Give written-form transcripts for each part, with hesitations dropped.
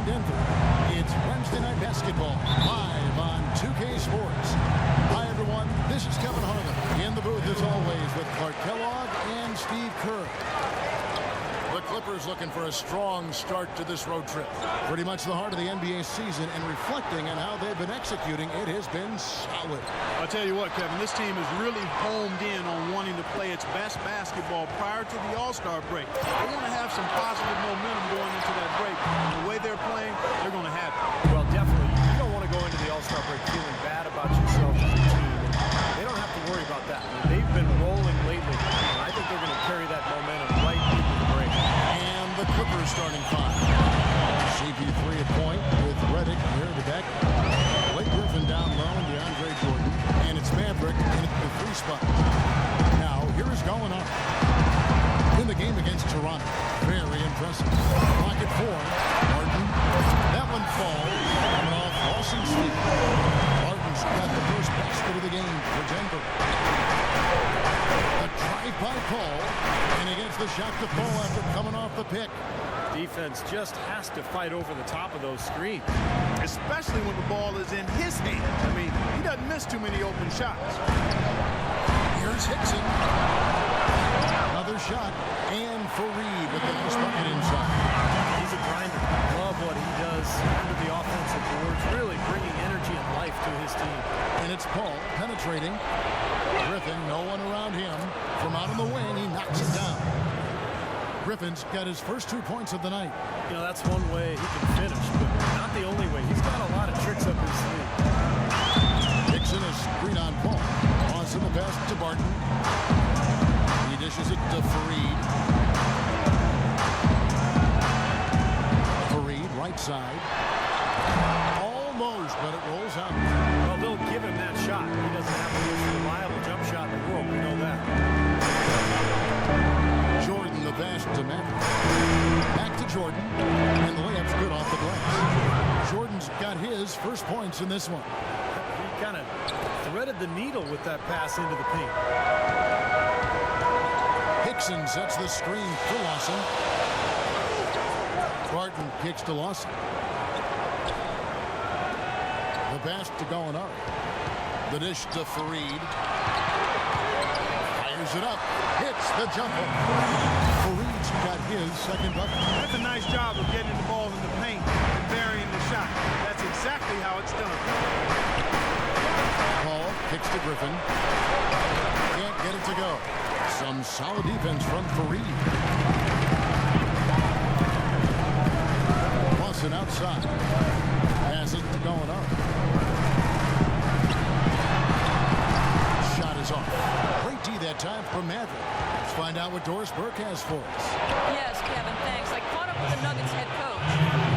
in Denver. It's Wednesday Night Basketball, live on 2K Sports. Hi, everyone. This is Kevin Harlan in the booth, as always, with Clark Kellogg and Steve Kerr. The Clippers looking for a strong start to this road trip. Pretty much the heart of the NBA season, and reflecting on how they've been executing, it has been solid. I'll tell you what, Kevin, this team is really homed in on wanting to play its best basketball prior to the All-Star break. They want to have some positive momentum going into that break. And the way they're playing, they're going to have it. Well, definitely. You don't want to go into the All-Star break feeling bad about yourself as a team. They don't have to worry about that. They've been rolling lately, and I think they're going to carry that momentum right into the break. And the Clippers starting five. CP3 at point with Redick near the deck. Blake Griffin down low and DeAndre Jordan. And it's Maverick in the three spot. Now, here's going on. In the game against Toronto. Very impressive. Clock at 4. Martin. That one falls. Coming off Lawson Sleep. Martin's got the first basket of the game for Denver. A drive by Paul. And he gets the shot to fall after coming off the pick. Defense just has to fight over the top of those screens. Especially when the ball is in his hands. I mean, he doesn't miss too many open shots. Here's Hickson. Another shot. And Fareed with the first bucket inside. He's a grinder. Love what he does under the offensive boards, really bringing energy and life to his team. And it's Paul penetrating. Griffin, no one around him. From out on the wing, he knocks it down. Griffin's got his first 2 points of the night. You know, that's one way he can finish, but not the only way. He's got a lot of tricks up his sleeve. Hickson is screen on Paul. Toss in the pass to Barton. He dishes it to Fareed. Fareed, right side. Almost, but it rolls out. Well, they'll give him that shot. He doesn't have the most reliable jump shot in the world. We know that. Jordan, the pass to Maverick. Back to Jordan. And the layup's good off the glass. Jordan's got his first points in this one. He kind of threaded the needle with that pass into the paint. Hickson sets the screen for Lawson. Barton kicks to Lawson. The pass to Gallinari. The dish to Fareed. Fires it up. Hits the jumper. Fareed's got his second bucket. That's a nice job of getting the ball in the paint and burying the shot. That's exactly how it's done. Paul kicks to Griffin. Can't get it to go. Some solid defense from Fareed. Lawson outside. Pass it to Gallinari. Shot is off. Great D that time from Maverick. Let's find out what Doris Burke has for us. Yes, Kevin, thanks. I caught up with the Nuggets head coach.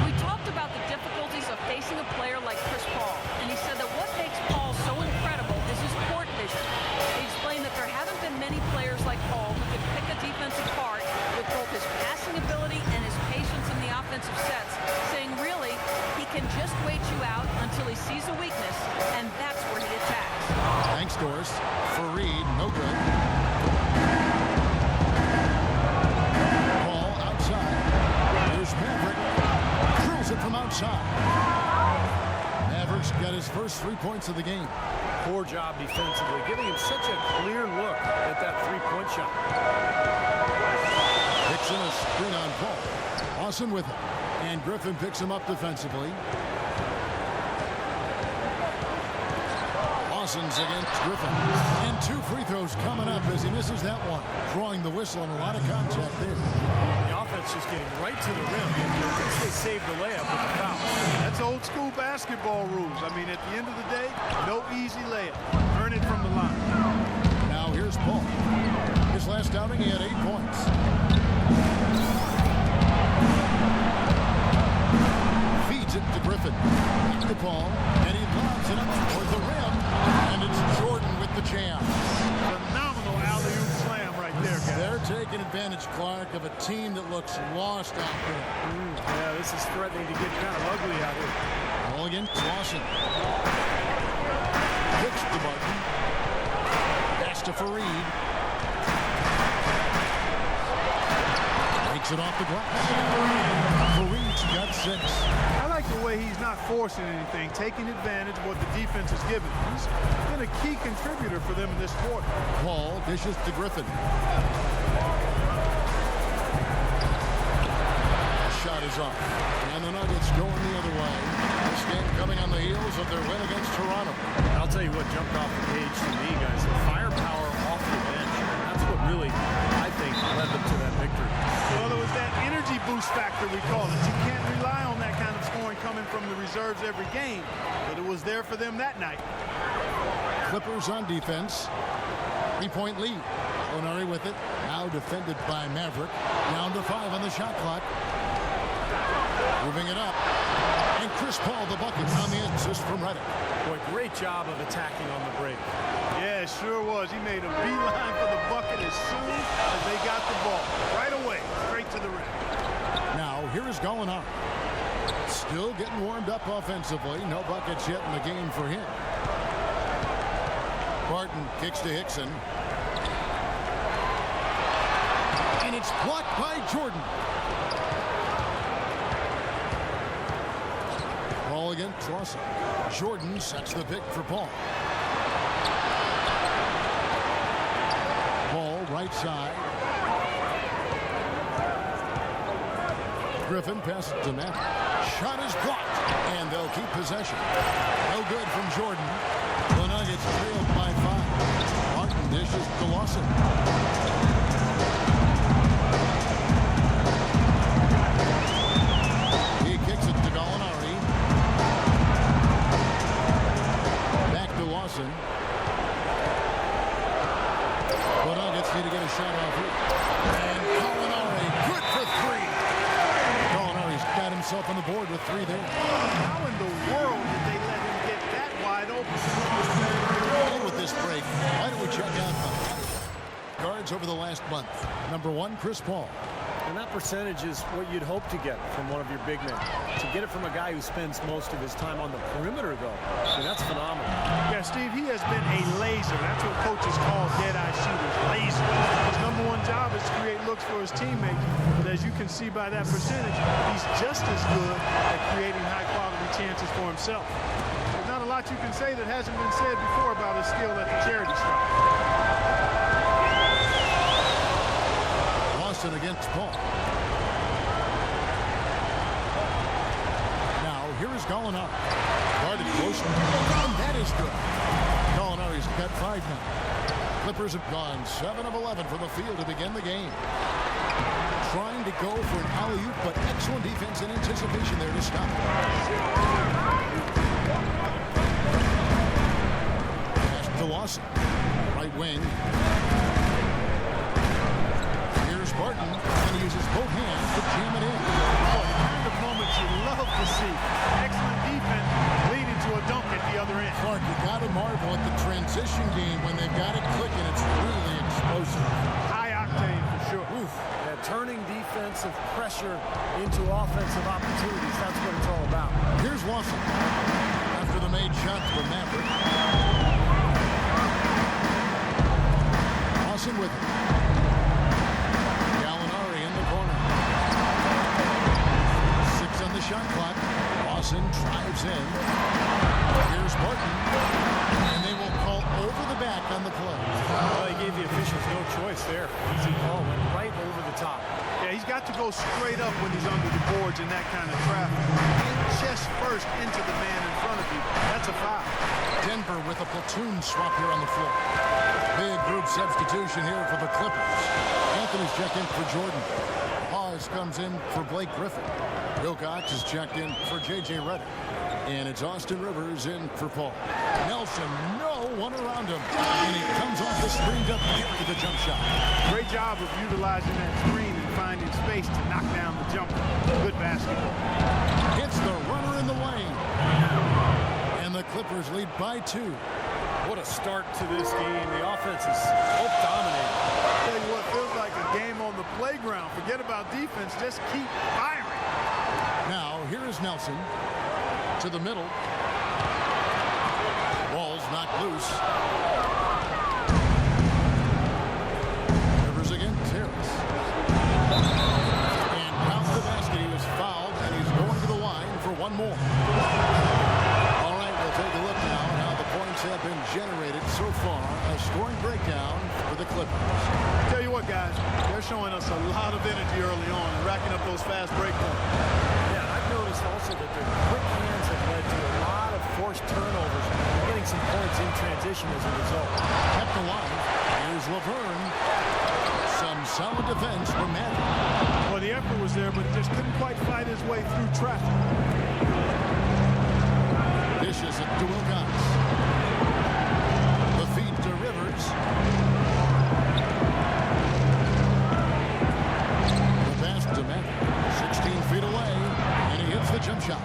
We talked about the difficulties of facing a player like Chris Paul, and he said that what makes Paul so incredible is his court vision. He explained that there haven't been many players like Paul who could pick a defense apart with both his passing ability and his patience in the offensive sets, saying really, he can just wait you out until he sees a weakness, and that's where he attacks. Thanks, Doris. Fareed, no good. Paul outside. There's Maverick. Drills it from outside. Maverick's got his first 3 points of the game. Poor job defensively, giving him such a clear look at that three-point shot. Hickson is screen on Paul. Lawson with him. And Griffin picks him up defensively. Lawson's against Griffin. And 2 free throws coming up as he misses that one. Drawing the whistle and a lot of contact there. The offense just getting right to the rim. They saved the layup with the foul. That's old school basketball rules. I mean, at the end of the day, no easy layup. Earn it from the line. Now here's Paul. His last outing, he had 8 points. Feeds it to Griffin. Back to Paul. And he lobs it up toward the rim. And it's Jordan with the jam. Phenomenal alley-oop slam right there, guys. They're taking advantage, Clark, of a team that looks lost out there. Yeah, this is threatening to get kind of ugly out here. Mulligan, Lawson. Kicks to Barton. Pass to Fareed. Takes it off the glass. Fareed's got 6. I like the way he's not forcing anything, taking advantage of what the defense is giving him. He's been a key contributor for them in this quarter. Paul dishes to Griffin. Shot is off. And the Nuggets going the other way. This game coming on the heels of their win against Toronto. I'll tell you what jumped off the page to me, guys. The firepower off the bench. That's what really, I think, led them to that victory. Well, there was that energy boost factor, we call it. You can't rely on that kind of scoring coming from the reserves every game, but it was there for them that night. Clippers on defense. 3-point lead. Onari with it. Now defended by Maverick. Down to 5 on the shot clock. Moving it up. And Chris Paul, the bucket on the assist from Reddick. Boy, great job of attacking on the break. Yeah, it sure was. He made a beeline for the bucket as soon as they got the ball. Right away, straight to the rim. Now, here is Gallinari. Still getting warmed up offensively. No buckets yet in the game for him. Barton kicks to Hickson. And it's blocked by Jordan. Ball against Lawson. Jordan sets the pick for Paul. Ball right side. Griffin passes to Matt. Shot is blocked. And they'll keep possession. No good from Jordan. The Nuggets trailed by 5. Martin dishes to Lawson. He kicks it to Gallinari. Back to Lawson. The Nuggets need to get a shot off here. And Gallinari, good for 3. Gallinari's got himself on the board with 3 there. How in the world did they let him get that wide open? And with this break, why don't we check out guards over the last month? Number 1, Chris Paul. And that percentage is what you'd hope to get from one of your big men. To get it from a guy who spends most of his time on the perimeter, though, I mean, that's phenomenal. Yeah, Steve, he has been a laser. That's what coaches call dead-eye shooters, laser. His number 1 job is to create looks for his teammates. But as you can see by that percentage, he's just as good at creating high-quality chances for himself. There's not a lot you can say that hasn't been said before about his skill at the charity stripe. Against Paul. Now, here is Gallinari. Guarded close. And that is good. Gallinari's got 5 now. Clippers have gone 7 of 11 from the field to begin the game. Trying to go for an alley-oop, but excellent defense and anticipation there to stop. Pass to Lawson. Right wing. Barton, and he uses both hands to jam it in. Oh, the kind of moments you love to see. Excellent defense leading to a dunk at the other end. Clark, you got to marvel at the transition game when they've got it clicking. It's really explosive. High octane for sure. Oof. Yeah, turning defensive pressure into offensive opportunities. That's what it's all about. Here's Lawson. After the made shots from Maverick. Lawson with it. Shot clock. Lawson drives in. Here's Barton. And they will call over the back on the play. Well, he gave the officials no choice there. Easy call. Went right over the top. Yeah, he's got to go straight up when he's under the boards in that kind of traffic. Chest first into the man in front of you. That's a foul. Denver with a platoon swap here on the floor. Big group substitution here for the Clippers. Anthony's checked in for Jordan. Hawes comes in for Blake Griffin. Wilcox is checked in for J.J. Redick. And it's Austin Rivers in for Paul. Nelson, no one around him. And he comes off the screen to get the jump shot. Great job of utilizing that screen and finding space to knock down the jumper. Good basketball. Hits the runner in the lane. And the Clippers lead by 2. What a start to this game. The offense is so dominating. I'll tell you what, feels like a game on the playground. Forget about defense. Just keep firing. Now, here is Nelson to the middle. Ball's knocked loose. Rivers again, Terrace. And pounds the basket. He was fouled, and he's going to the lost a lot of energy early on and racking up those fast break points. Yeah, I've noticed also that their quick hands have led to a lot of forced turnovers, getting some points in transition as a result. Kept alive. Here's Laverne. Some solid defense from Maverick. Well, the effort was there, but he just couldn't quite fight his way through traffic. Dishes it to Wilcox. The feed to Rivers. The pass to Maverick. 16 feet away, and he hits the jump shot.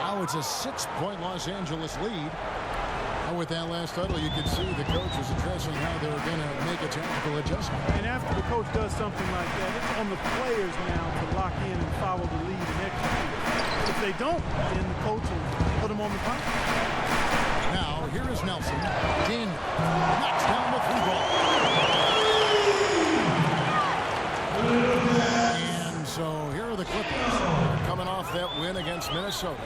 Now it's a 6-point Los Angeles lead. With that last huddle, you could see the coach was addressing how they were going to make a tactical adjustment. And after the coach does something like that, it's on the players now to lock in and follow the lead and execute. If they don't, then the coach will put them on the punt. Now, here is Nelson. Dean knocks down the free ball. And so here are the Clippers coming off that win against Minnesota.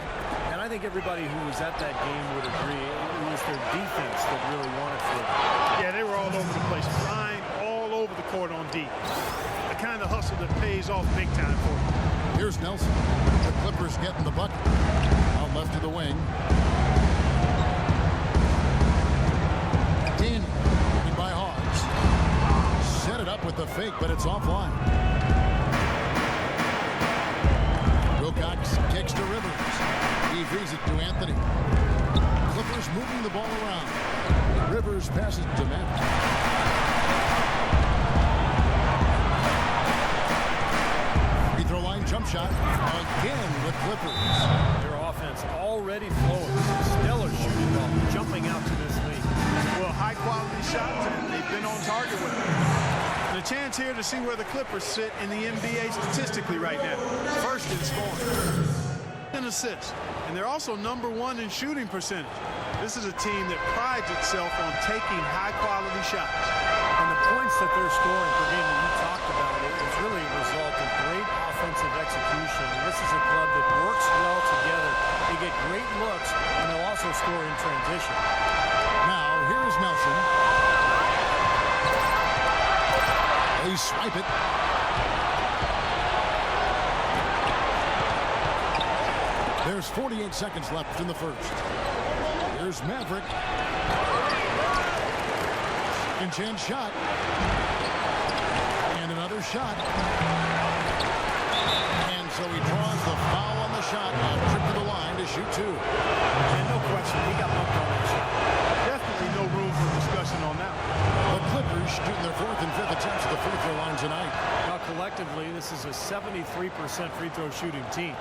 And I think everybody who was at that game would agree it was their defense that really won it for them. Yeah, they were all over the place, flying all over the court on D. The kind of hustle that pays off big time for them. Here's Nelson. The Clippers getting the bucket. Out left to the wing. Dean by Hawes. Set it up with the fake, but it's offline. Wilcox kicks to Rivers. He feeds it to Anthony. Clippers moving the ball around. Rivers passes to Maverick. Free throw line jump shot again with Clippers. Their offense already flowing. Stellar shooting ball, jumping out to this lead. Well, high-quality shots, and they've been on target with them. And a chance here to see where the Clippers sit in the NBA statistically right now. First in scoring and assists. And they're also #1 in shooting percentage. This is a team that prides itself on taking high-quality shots. And the points that they're scoring per game that you talked about, it's really a result of great offensive execution. And this is a club that works well together. They get great looks, and they'll also score in transition. Now, here is Nelson. They swipe it. There's 48 seconds left in the first. Here's Maverick. Second chance shot. And another shot. And so he draws the foul on the shot and trip to the line to shoot two. And no question, he got bumped on that shot. Definitely no room for discussion on that one. The Clippers shooting their 4th and 5th attempts at the free throw line tonight. Now, collectively, this is a 73% free throw shooting team.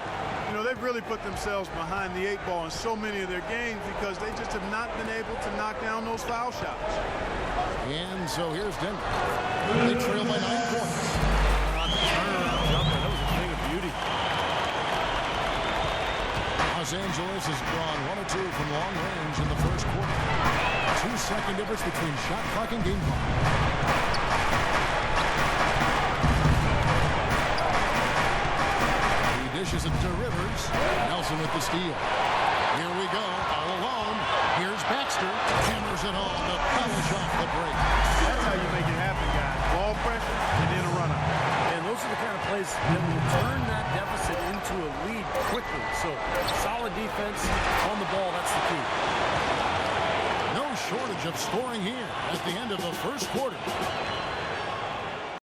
You know, they've really put themselves behind the 8 ball in so many of their games because they just have not been able to knock down those foul shots. And so here's Denver. They trail by 9 points. On the turnaround jumper, that was a thing of beauty. Los Angeles has drawn 1 or 2 from long range in the first quarter. 2-second difference between shot clock and game clock. Dishes it to Rivers. Nelson with the steal. Here we go, all alone. Here's Baxter. Hammers it home to polish off the break. That's how you make it happen, guys. Ball pressure and then a run-up. And those are the kind of plays that will turn that deficit into a lead quickly. So, solid defense on the ball, that's the key. No shortage of scoring here at the end of the first quarter.